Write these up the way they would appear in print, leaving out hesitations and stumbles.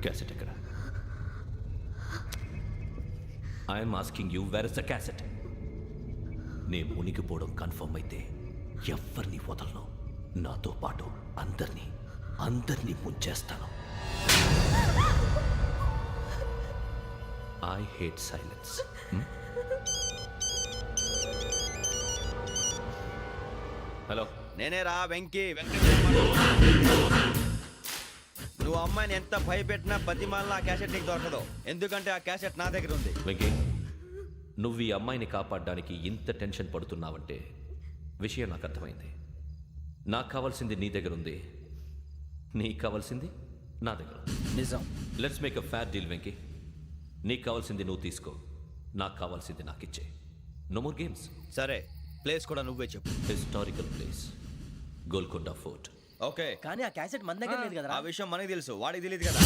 Cassette ఎక్కడ? I'm asking you, where is the cassette? నే మునిగిపోవడం కన్ఫర్మ్ అయితే ఎవ్వరిని వదలను. నాతో పాటు అందరినీ ముంచేస్తాను. I hate silence. హలో, నేనేరా వెంకీ. నువ్వు అమ్మాయిని ఎంత భయపెట్టినా బతిమాలినా ఆ క్యాసెట్ నీకు దొరకదు. ఎందుకంటే ఆ క్యాసెట్ నా దగ్గర ఉంది. వెంకీ, నువ్వు ఈ అమ్మాయిని కాపాడడానికి ఇంత టెన్షన్ పడుతున్నావంటే విషయం నాకు అర్థమైంది. నాకు కావాల్సింది నీ దగ్గర ఉంది, నీకు కావాల్సింది నా దగ్గర. నిజం. Let's make a fair deal Venky. నీకు కావాల్సింది నువ్వు తీసుకో, నాకు కావాల్సింది నాకు ఇచ్చే. No more games. సరే, ప్లేస్ కూడా నువ్వే చెప్పు. Historical place, Golconda fort. Okay, కానీ ఆ క్యాసెట్ మన దగ్గర లేదు కదా. ఆ విషయం మనకి తెలుసు, వాడికి తెలియదు కదా.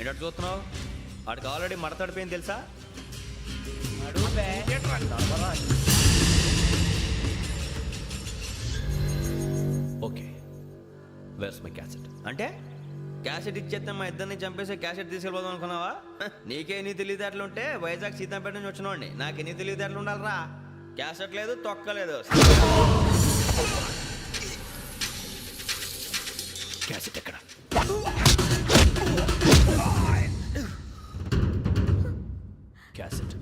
ఏంటో చూస్తున్నావు? వాడికి ఆల్రెడీ మడతడిపోయింది తెలుసా? Okay, where's my cassette? అంటే క్యాసెట్ ఇచ్చేస్తే మా ఇద్దరిని చంపేసి క్యాసెట్ తీసుకెళ్ళిపోదాం అనుకున్నావా? నీకే ఎన్ని తెలివితేటలు ఉంటే వైజాగ్ సీతంపేట నుంచి వచ్చినోడిని నాకు ఎన్ని తెలివితేటలు ఉండాలరా? క్యాసెట్ లేదు, తొక్కలేదు. క్యాసెట్ ఎక్కడ? Cassette,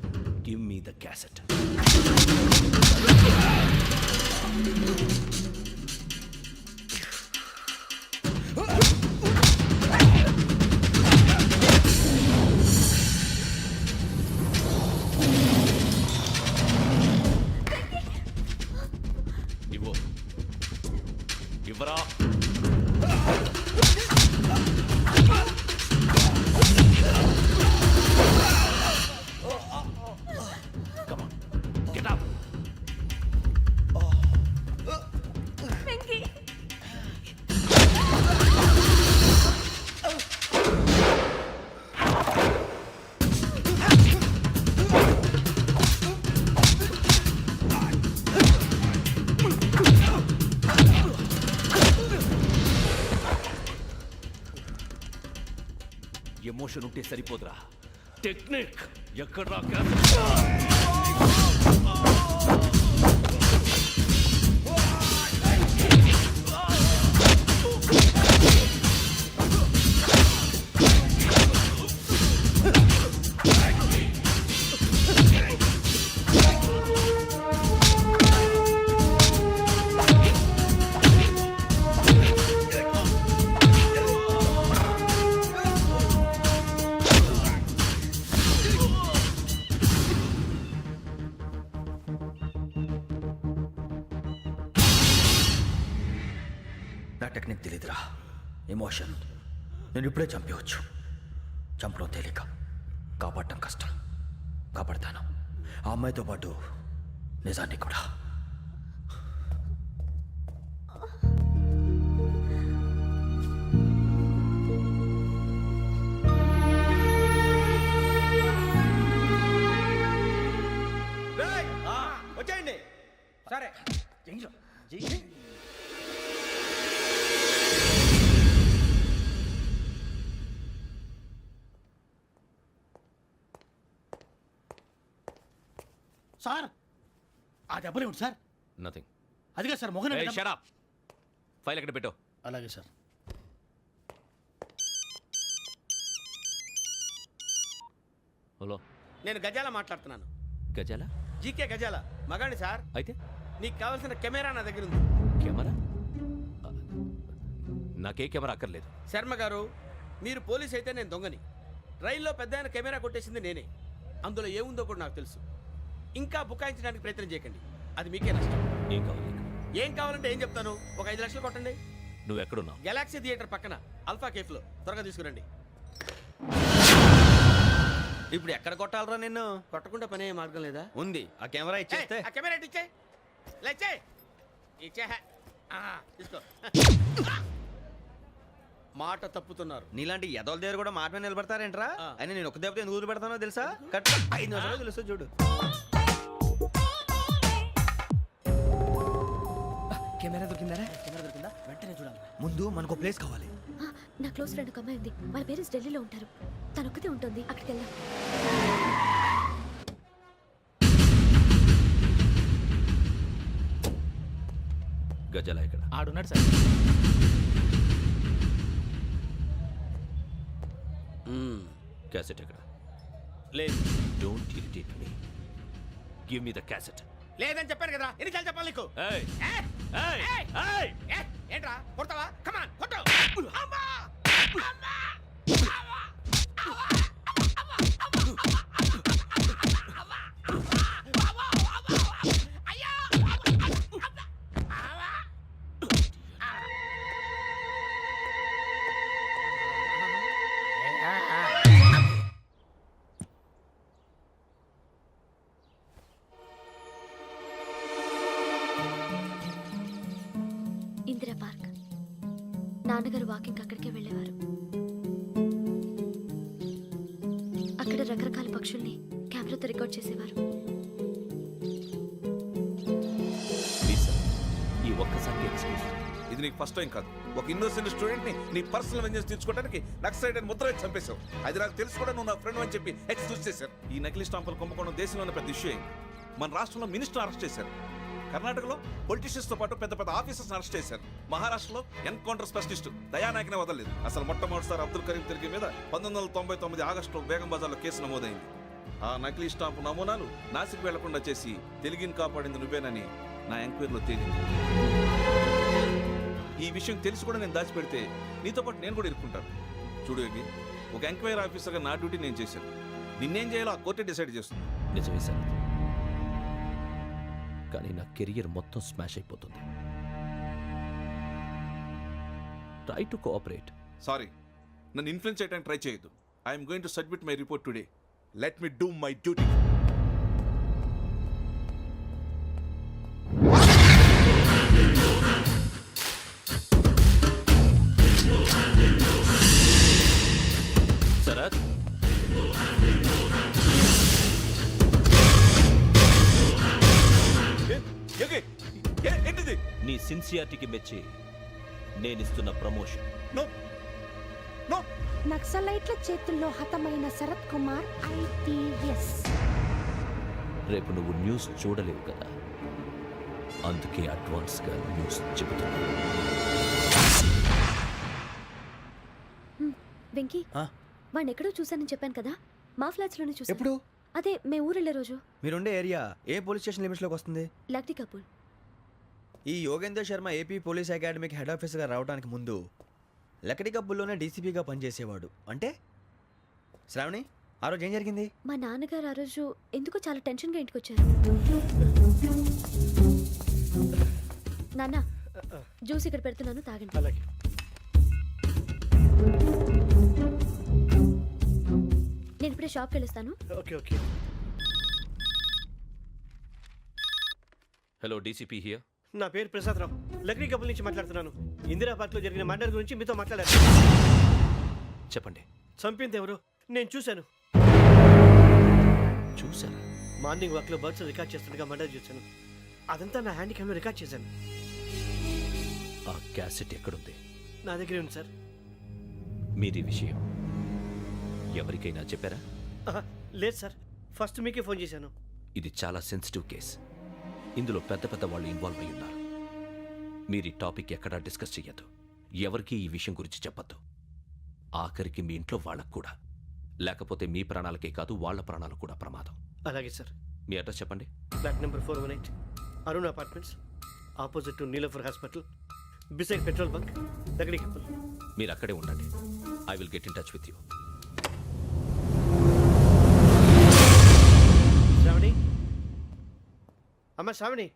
give me the cassette. ఇవ్వు, ఇవ్వరా. ఎమోషన్ ఉంటే సరిపోదురా, టెక్నిక్ ఎక్కడ్రా? నా టెక్నిక్ తెలీదురా, ఎమోషన్. నేను ఇప్పుడే చంపేవచ్చు. చంపడం తేలిక, కాపాడటం కష్టం. కాపాడతాను, ఆ అమ్మాయితో పాటు నిజాన్ని కూడా. సార్ ఆ దెబ్బలు ఏమిటి సార్? నథింగ్. అదిగా సార్ మొహన షట్ అప్. ఫైల్ ఎక్కడ పెట్టు. అలాగే సార్. హలో, నేను గజాల మాట్లాడుతున్నాను. గజాల? జీకే గజాల మగాడి సార్. అయితే నీకు కావాల్సిన కెమెరా నా దగ్గర ఉంది. కెమెరా? నాకే కెమెరా అక్కర్లేదు. శర్మ గారు, మీరు పోలీస్ అయితే నేను దొంగని. రైల్లో పెద్ద ఆయన కెమెరా కొట్టేసింది నేనే. అందులో ఏముందో కూడా నాకు తెలుసు. ఇంకా బుకాయించడానికి ప్రయత్నం చేయకండి, అది మీకే నష్టం. ఏం కావాలి నీకు? ఏం కావాలంటే ఏం చెప్తాను, ఒక 5 లక్షలు కొట్టండి. నువ్వు ఎక్కడున్నావు? గెలాక్సీ థియేటర్ పక్కన అల్ఫా కేఫ్లో. త్వరగా తీసుకురండి. ఇప్పుడు ఎక్కడ కొట్టాలరా నిన్ను? కొట్టకుండా పనే మార్గం లేదా? ఉంది, ఆ కెమెరా ఇచ్చేస్తే. ఆ కెమెరా ఇచ్చే లేచే ఇచ్చే తీసుకో. మాట తప్పుతున్నారు. నీలాంటి ఎదల దగ్గర కూడా మాట మీద నిలబడతారేంట్రా? ఆ. అని నేను ఒక దెబ్బతో ఎందుకు ఊరు పెడతానో తెలుసా? కట్ 5 నిమిషాలు తెలుసు చూడు. కెమెరా దొరికిందా? కెమెరా దొరికిందా? వెంటనే చూడాలి. ముందు మనకు ప్లేస్ కావాలి. నా క్లోజ్ ఫ్రెండ్ ఒక అమ్మాయి ఉంది. వాళ్ళ పేరెంట్స్ ఢిల్లీలో ఉంటారు. తను ఒక్కతే ఉంటుంది. అక్కడికి వెళ్దాం. గజాల ఎక్కడ? ఆడున్నాడు సార్. క్యాసెట్ ఎక్కడ? లేదు don't irritate me. Give me the cassette. లేదని చెప్పాను కదా, ఎన్నిసార్లు చెప్పాలి నీకు? ఏయ్ ఏయ్! ఏయ్ ఏయ్! ఏయ్! ఏయ్! ఏంట్రా కొడతావా? కమాన్ కొట్టు. అమ్మా! అమ్మా! ఇందిరా పార్క్. నాన్నగారు వాకింగ్ అక్కడికే వెళ్ళేవారు. అక్కడ రకరకాల పక్షుల్ని కెమెరాతో రికార్డ్ చేసేవారు. ప్లీజ్ సార్, ఈ ఒక్కసారి ఎక్స్క్యూజ్. ఇది నీకు ఫస్ట్ టైం కాదు. ఒక ఇన్నోసెంట్ స్టూడెంట్ ని నీ పర్సనల్ వెంజెన్స్ తీర్చుకోవడానికి నక్సలైట్ అని ముద్ర వేసి చంపేశావు. అది నాకు తెలుసు కూడా నువ్వు నా ఫ్రెండ్ అని చెప్పి ఎక్స్క్యూజ్ చేశారు. ఈ నకిలీ స్టాంపులు కుంభకోణం దేశంలోనే పెద్ద ఇష్యూ అయింది. మన రాష్ట్రంలో మినిస్టర్ అరెస్ట్ చేశారు. కర్ణాటకలో పొలిటీషియన్స్ తో పాటు పెద్ద పెద్ద ఆఫీసర్స్ అరెస్ట్ చేశారు. మహారాష్ట్రలో ఎన్కౌంటర్ స్పెషలిస్ట్ దయానాయకనే వదలలేదు. అసలు మొట్టమొదటిసారి అబ్దుల్ కరీం తిరిగి మీద 1999 ఆగస్టులో బేగం బజార్లో కేసు నమోదైంది. ఆ నకిలీ స్టాంపు నమూనాలు నాసిక్ వెళ్లకుండా చేసి తెలుగుని కాపాడింది నువ్వేనని నా ఎంక్వైరీలో తేలింది. ఈ విషయం తెలిసి కూడా నేను దాచిపెడితే నీతో పాటు నేను కూడా ఇరుక్కుంటాను. చూడు యోగి, ఒక ఎంక్వైరీ ఆఫీసర్గా నా డ్యూటీ నేను చేశాను. నిన్నేం చేయాలో ఆ కోర్టే డిసైడ్ చేస్తుంది. నిజమే సార్, కానీ నా కెరియర్ మొత్తం స్మాష్ అయిపోతుంది. Try to cooperate. సారీ, నన్ను ఇన్ఫ్లుయెన్స్ చేయడానికి ట్రై చేయొద్దు. I'm going to submit my report today. Let me do my duty. Sharath, ఏంటిది? నీ సిన్సియారిటీకి మెచ్చి నేనిస్తున్న ప్రమోషన్. No no. నక్సలైట్ల చేతుల్లో హతమైన శరత్ కుమార్ IPS. రేపు నువ్వు న్యూస్ చూడలేవు కదా, అందుకే అడ్వాన్స్గా న్యూస్ చెబుతున్నా. వెంకీ, వాడిని ఎక్కడో చూశానని చెప్పాను కదా, మా ఫ్లాట్స్ లోనే చూసాను. ఎప్పుడు? అదే మేము ఊరు వెళ్ళే రోజు. మీరుండే ఏరియా ఏ పోలీస్ స్టేషన్ లిమిట్స్ లోకి వస్తుంది? లక్టీ కపూర్. ఈ యోగేందర్ శర్మ ఏపీ పోలీస్ అకాడమీకి హెడ్ ఆఫీసర్గా రావడానికి ముందు లకడి కబ్బుల్లోనే డీసీపీగా పనిచేసేవాడు. అంటే శ్రావణి, ఆ రోజు ఏం జరిగింది? మా నాన్నగారు ఆ రోజు ఎందుకో చాలా టెన్షన్గా ఇంటికి వచ్చారు. నాన్న, జ్యూస్ ఇక్కడ పెడుతున్నాను, తాగండి. అలాగే. నేను ఇప్పుడే షాప్కి వెళ్ళొస్తాను. Okay okay. Hello, DCP here. నా పేరు ప్రసాదరావు, లక్డీ కపుల్ నుంచి మాట్లాడుతున్నాను. ఇందిరా పార్క్ లో జరిగిన మర్డర్ గురించి మీతో మాట్లాడారు. చెప్పండి. చంపింది ఎవరు? నేను చూశాను. చూసారా? మార్నింగ్ వాక్ లో బర్డ్స్ రికార్డ్ చేస్తుండగా మర్డర్ చూశాను. అదంతా నా హ్యాండ్ క్యామ్ లో రికార్డ్ చేశాను. ఆ క్యాసెట్ ఎక్కడుంది? నా దగ్గరే ఉంది సార్. మీరు ఈ విషయం ఎవరికైనా చెప్పారా? లేదు సార్, ఫస్ట్ మీకే ఫోన్ చేశాను. ఇది చాలా సెన్సిటివ్ కేస్. ఇందులో పెద్ద పెద్ద వాళ్ళు ఇన్వాల్వ్ అయి ఉన్నారు. మీరు ఈ టాపిక్ ఎక్కడా డిస్కస్ చెయ్యొద్దు. ఎవరికీ ఈ విషయం గురించి చెప్పొద్దు. ఆఖరికి మీ ఇంట్లో వాళ్ళకు కూడా. లేకపోతే మీ ప్రాణాలకే కాదు వాళ్ళ ప్రాణాలు కూడా ప్రమాదం. అలాగే సార్. మీ అడ్రస్ చెప్పండి. Flat number 418 Arun apartments, opposite to Niloufer hospital, beside petrol bunk, Lakdikapul. మీరు అక్కడే ఉండండి. I will get in touch with you. Shravani, అమ్మ శ్రావణి,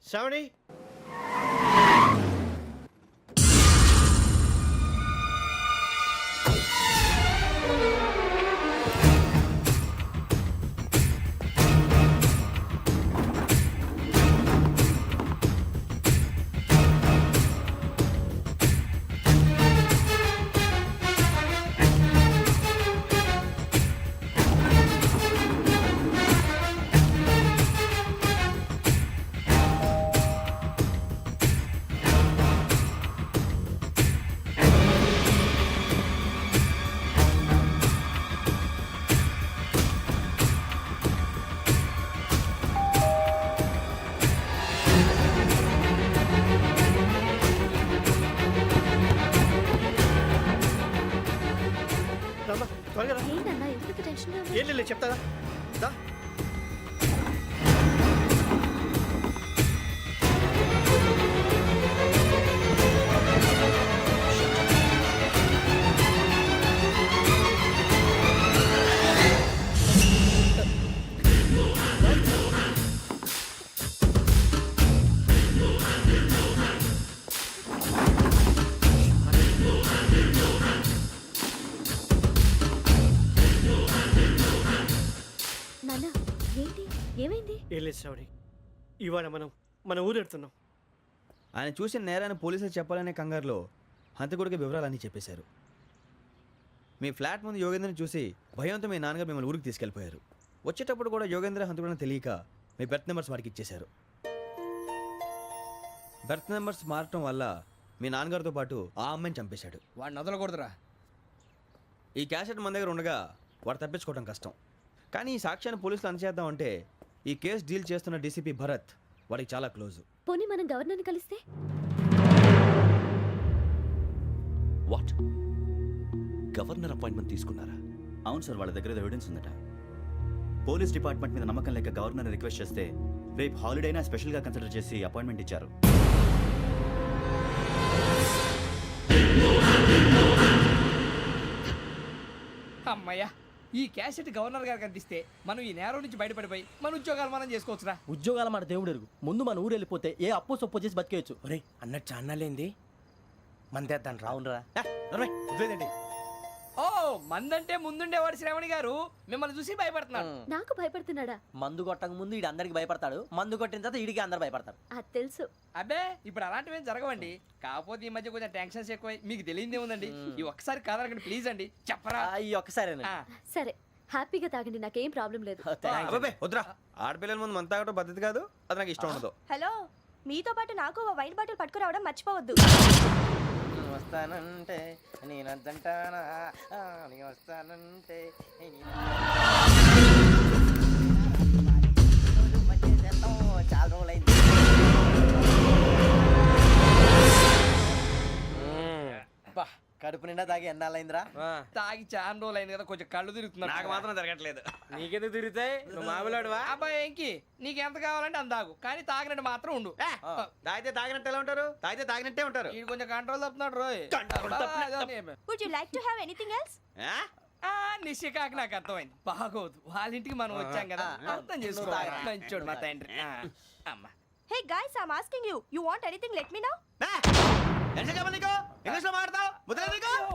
శ్రావణి. రామ్మా, త్వరగా రా. ఏంటన్నా ఎందుకు టెన్షన్ ఏం లేదు, చెప్తాదా దా. నాన్న ఏంటి ఏమైంది? ఏం లేదు శ్రావణి, ఇవాళ మనం మన ఊరు వెళ్తున్నాం. ఆయన చూసిన నేరాన్ని పోలీసులు చెప్పాలనే కంగారులో హంతకుడికి వివరాలన్నీ చెప్పేశారు. మీ ఫ్లాట్ ముందు యోగేంద్రని చూసి భయంతో మీ నాన్నగారు మిమ్మల్ని ఊరికి తీసుకెళ్ళిపోయారు. వచ్చేటప్పుడు కూడా యోగేంద్ర హంతకుడని తెలియక మీ బెర్త్ నెంబర్స్ వారికి ఇచ్చేశారు. బెర్త్ నెంబర్స్ మారటం వల్ల మీ నాన్నగారితో పాటు ఆ అమ్మాయిని చంపేశాడు. వాడిని వదలకూడదురా. ఈ క్యాసెట్ మన దగ్గర ఉండగా వాడు తప్పించుకోవడం కష్టం. కానీ ఈ సాక్ష్యాన్ని పోలీసులు అందచేద్దామంటే ఈ కేసు డీల్ చేస్తున్న డీసీపీ భరత్ వాడికి చాలా క్లోజు. పోనీ మనం గవర్నర్ని కలిస్తే? వాట్? గవర్నర్ అపాయింట్మెంట్ తీసుకున్నారా? అవును సార్, వాళ్ళ దగ్గర ఎవిడెన్స్ ఉందట. పోలీస్ డిపార్ట్మెంట్ మీద నమ్మకం లేక గవర్నర్ రిక్వెస్ట్ చేస్తే రేపు హాలిడేనా స్పెషల్గా కన్సిడర్ చేసి అపాయింట్మెంట్ ఇచ్చారు. అమ్మయ్యా, ఈ క్యాసెట్ గవర్నర్ గారికి అందిస్తే మనం ఈ నేరం నుంచి బయటపడిపోయి మన ఉద్యోగాలు మనం చేసుకోవచ్చురా. ఉద్యోగాల మాట దేవుడు ఎరుగు. ముందు మన ఊరు వెళ్ళిపోతే ఏ అప్పు సొప్పు చేసి బతికేయచ్చు. ఒరే అన్నట్టు చాన్నాలేంది మందేద్దాను రా. అవునరా? వదిలేదండి. ఓ మందంటే ముందుండేవాడు శ్రావణి గారు మిమ్మల్ని చూసి భయపడుతున్నాడు. నాకు భయపడుతున్నాడా? మందు కొట్టక ముందు ఈడు అందరికి భయపడతాడు, మందు కొట్టిన తర్వాత ఈడికి అందరు భయపడతారు. అది తెలుసు. అబ్బే ఇప్పుడు అలాంటివి ఏం జరగవండి. కాకపోతే ఈ మధ్య కొంచెం టెన్షన్స్ ఎక్కువై మీకు తెలియదే ఉందండి. ఈ ఒక్కసారి కాదనకండి ప్లీజ్ అండి, చెప్పరా. ఈ ఒక్కసారి ఆ, సరే హ్యాపీగా తాగండి, నాకేం ప్రాబ్లం లేదు. అబ్బాబే వద్దురా. ఆడపిల్లల ముందు మన తాగటం పద్ధతి కాదు. అది నాకు ఇష్టం ఉండదు. హలో, మీతో పాటు నాకు ఓ వైన్ బాటిల్ పట్టుకురావడం మర్చిపోవద్దు. వస్తానంటే నేనంటానా, వస్తానంటే చాలా రోజులైంది. కడుపు నిండా తాగి ఎన్నాళ్ళైందిరా? తాగి చాలా రోజులు అయింది కదా, కొంచెం కళ్ళు తిరుగుతున్నాడు. నాకు మాత్రం జరగట్లేదు. నీకెందుకు తిరుగుతాయి? నువ్వు మామూలుడువా? అబ్బాయి ఏంకి నీకు ఎంత కావాలంటే అంత తాగు, కానీ తాగినట్టు మాత్రం ఉండు. తాగితే తాగినట్టు ఎలా ఉంటారు? తాగితే తాగినట్టే ఉంటారు. వీడు కొంచెం కంట్రోల్ తప్పుతున్నాడు రోయ్. Would you like to have anything else? నిశ్చికాకి నాకు అర్థమైంది. బాగోదు, వాళ్ళ ఇంటికి మనం వచ్చాం కదా, అర్థం చేసుకోవాలి. మంచోడు మా తండ్రి. అమ్మా hey guys, I am asking you, you want anything let me know. English లో మాట్లాడతావు?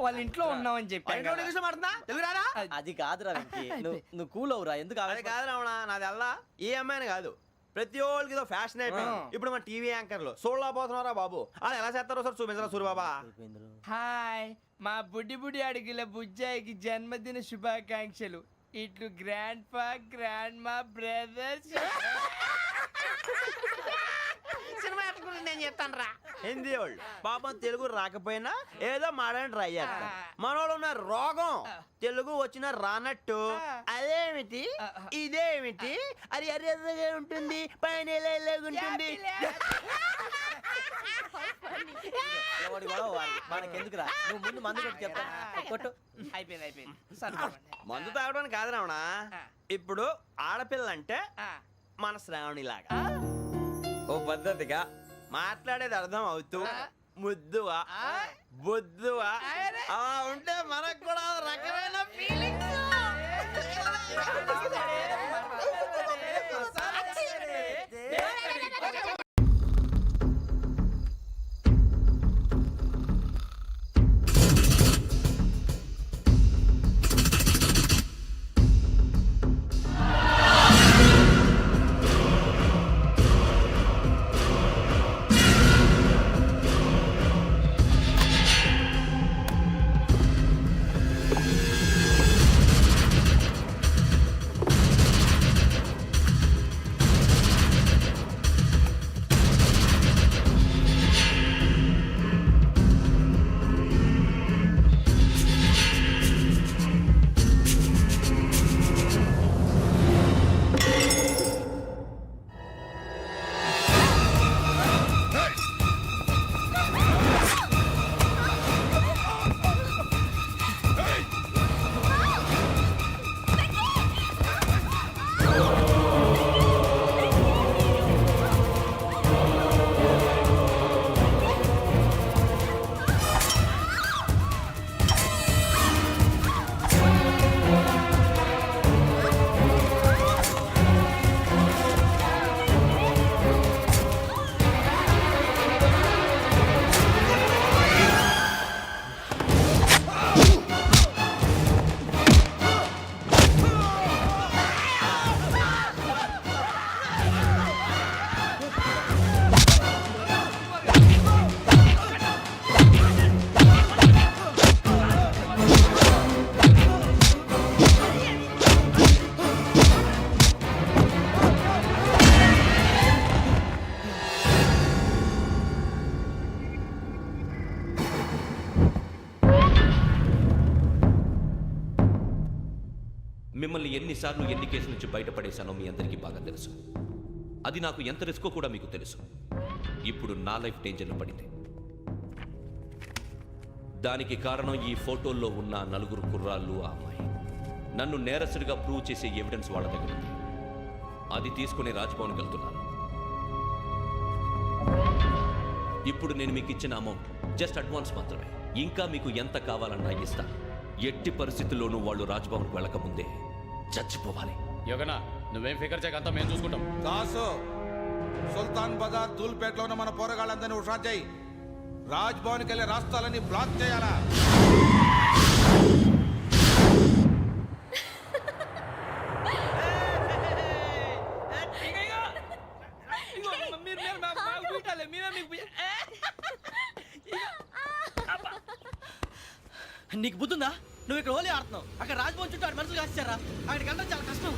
వాళ్ళ ఇంట్లో ఉన్నామని చెప్పాను కదా. ఇంగ్లీష్ లో మాట్లాడుతున్నా? తెలుగు రారా? అది కాదురా వెంకీ, నువ్వు కూల్ అవురా. ఎందుకు అది కాదు రావణ, నాది అల్లా ఈ అమ్మాయిని కాదు. ప్రతి ఒక్కరికి ఇదో ఫ్యాషన్ అయిపోయింది. ఇప్పుడు మన టీవీ యాంకర్లు సోళ్ళ పోతున్నారా బాబు. అలా ఎలా చేస్తారో సార్ చూపించరా సూరిబాబా. హాయ్, మా బుడ్డి బుడి అడిగిల బుజ్జాయికి జన్మదిన శుభాకాంక్షలు. ఇట్లు గ్రాండ్ ఫా గ్రాండ్ మా బ్రదర్స్. సినిమా నేను చెప్తాను రా. హిందీ వాళ్ళు పాపం తెలుగు రాకపోయినా ఏదో మాడని ట్రై చేస్తారు. మనోళ్ళు ఉన్న రోగం తెలుగు వచ్చిన రానట్టు అదేమిటి ఇదేమిటి అది అరిగా ఉంటుంది పైన ఉంటుంది. ఎవడి గొడవ వాడిది. మనకెందుకురా నువ్వు ముందు మందు కొట్టి చెప్తా కొట్టు. అయిపోయింది సరిపోండి. మందు తాగడానికి కాదు రావణ. ఇప్పుడు ఆడపిల్ల అంటే మన శ్రావణిలాగా ఓ పద్ధతిగా మాట్లాడేది అర్థం అవుతూ ముద్దువా బొద్దువా అలా ఉంటే మనకు కూడా ఓ రకమైన ఫీలింగ్స్. మిమ్మల్ని ఎన్నిసార్లు ఎన్ని కేసుల నుంచి బయటపడేశానో మీ అందరికీ బాగా తెలుసు. అది నాకు ఎంత రిస్కో కూడా మీకు తెలుసు. ఇప్పుడు నా లైఫ్ డేంజర్లో పడింది. దానికి కారణం ఈ ఫోటోల్లో ఉన్న 4 కుర్రాళ్ళు, ఆ అమ్మాయి. నన్ను నేరస్తుడిగా ప్రూవ్ చేసే ఎవిడెన్స్ వాళ్ళ దగ్గర ఉంది. అది తీసుకుని రాజ్భవన్కి వెళ్తున్నాను. ఇప్పుడు నేను మీకు ఇచ్చిన అమౌంట్ జస్ట్ అడ్వాన్స్ మాత్రమే. ఇంకా మీకు ఎంత కావాలన్నా ఇస్తాను. ఎట్టి పరిస్థితుల్లోనూ వాళ్ళు రాజ్భవన్కి వెళ్ళకముందే చచ్చిపోవాలి. యోగనా నువ్వేం ఫికర్ చేయక అంతా మేము చూసుకుంటాం. దాసు సుల్తాన్ బజార్ దూల్పేటలో ఉన్న మన పోరగాళ్ళందరినీ హుషారు చేయి. రాజ్ భవన్కి వెళ్ళే రాష్ట్రాలని బ్లాక్ చేయాలా? నీకు బుద్ధుందా? నువ్వు ఇక్కడ హోలీ ఆడుతున్నావు, అక్కడ రాజ్భవన్ చుట్టూ ఆడు మనుషులు కాస్తారా? అక్కడికి వెళ్ళడం చాలా కష్టం.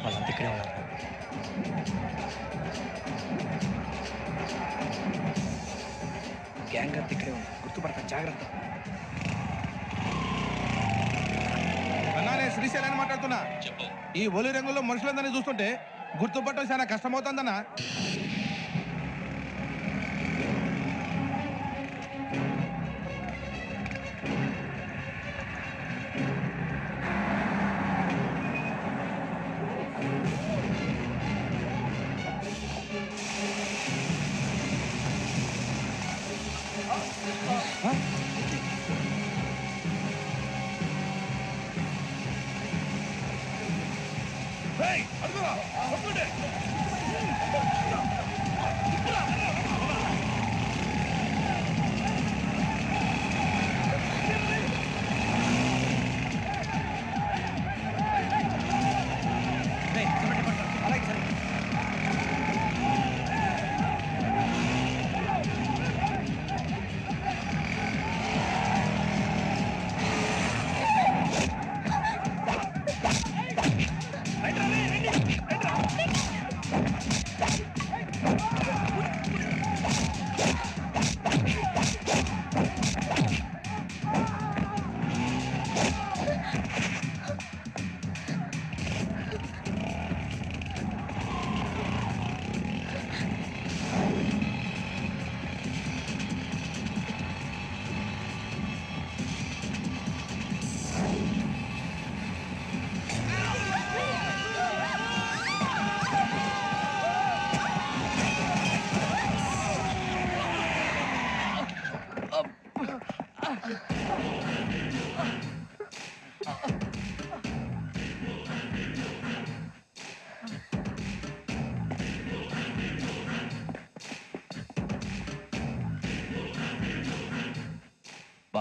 వాళ్ళంతా ఇక్కడే ఉన్నారు. గ్యాంగ్ అంతా ఇక్కడే ఉంది, గుర్తుపడతాను, జాగ్రత్త. అన్నానే శ్రీశైలాన్ని మాట్లాడుతున్నా. ఈ ఒలి రంగుల్లో మనుషులందరినీ చూస్తుంటే గుర్తుపట్టడం చాలా కష్టమవుతుందన్నా.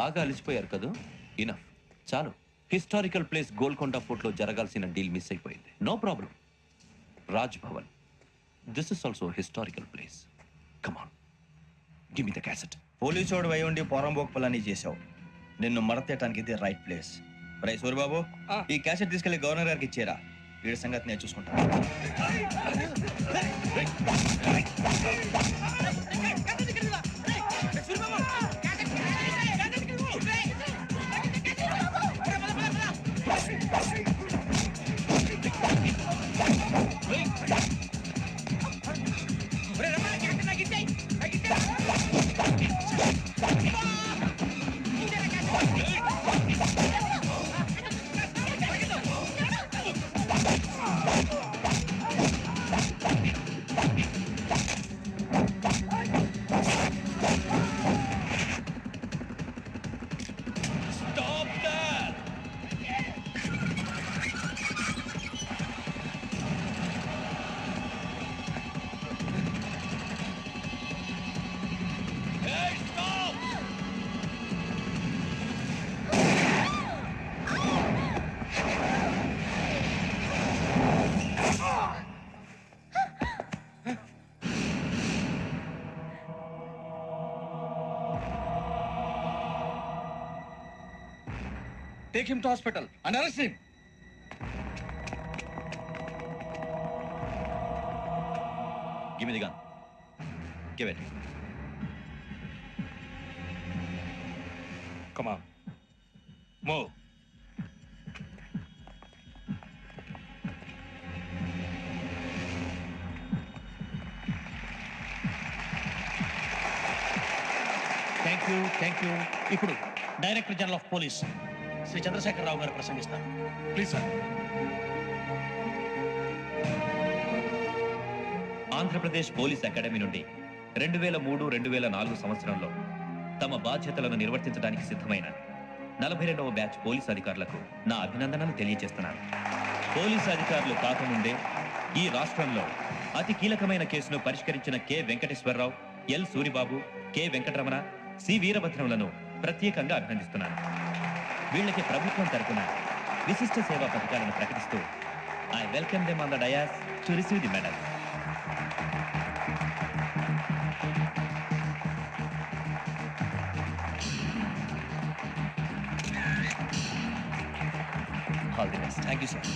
బాగా అలిసిపోయారు కదూ ఇనఫ్ చాలు హిస్టారికల్ ప్లేస్ గోల్కొండ ఫోర్ట్లో జరగాల్సిన డీల్ మిస్ అయిపోయింది no problem Raj Bhavan this is also historical place come on give me the cassette police వాడు అయి ఉండి పోరంబోకు పని చేసావు నిన్ను మడతేయటానికి ఇది రైట్ ప్లేస్ రై సూరిబాబు ఈ క్యాసెట్ తీసుకెళ్లి గవర్నర్ గారికి ఇచ్చేరా వీడి సంగతి నేను చూసుకుంటాను Take him to hospital and arrest him. Give me the gun. Give it. Come on. Move. Thank you ఇప్పుడు director general of police Shri Chandrasekhararao గారు ప్రసంగిస్తారు Please, sir. Andhra Pradesh police academy నుండి 2003-2004 సంవత్సరంలో తమ బాధ్యతలను నిర్వర్తించడానికి సిద్ధమైన 42వ బ్యాచ్ పోలీస్ అధికారులకు నా అభినందనలు తెలియజేస్తున్నాను. పోలీసు అధికారులు కాకముందే ఈ రాష్ట్రంలో అతి కీలకమైన కేసును పరిష్కరించిన K Venkateswararao, L Suribabu, K Venkataramana, C వీరభద్రంలను ప్రత్యేకంగా అభినందిస్తున్నాను. వీళ్ళకి ప్రభుత్వం తరపున విశిష్ట సేవా పథకాలను ప్రకటిస్తూ I welcome them on the dais to receive the medal. All the best. Thank you sir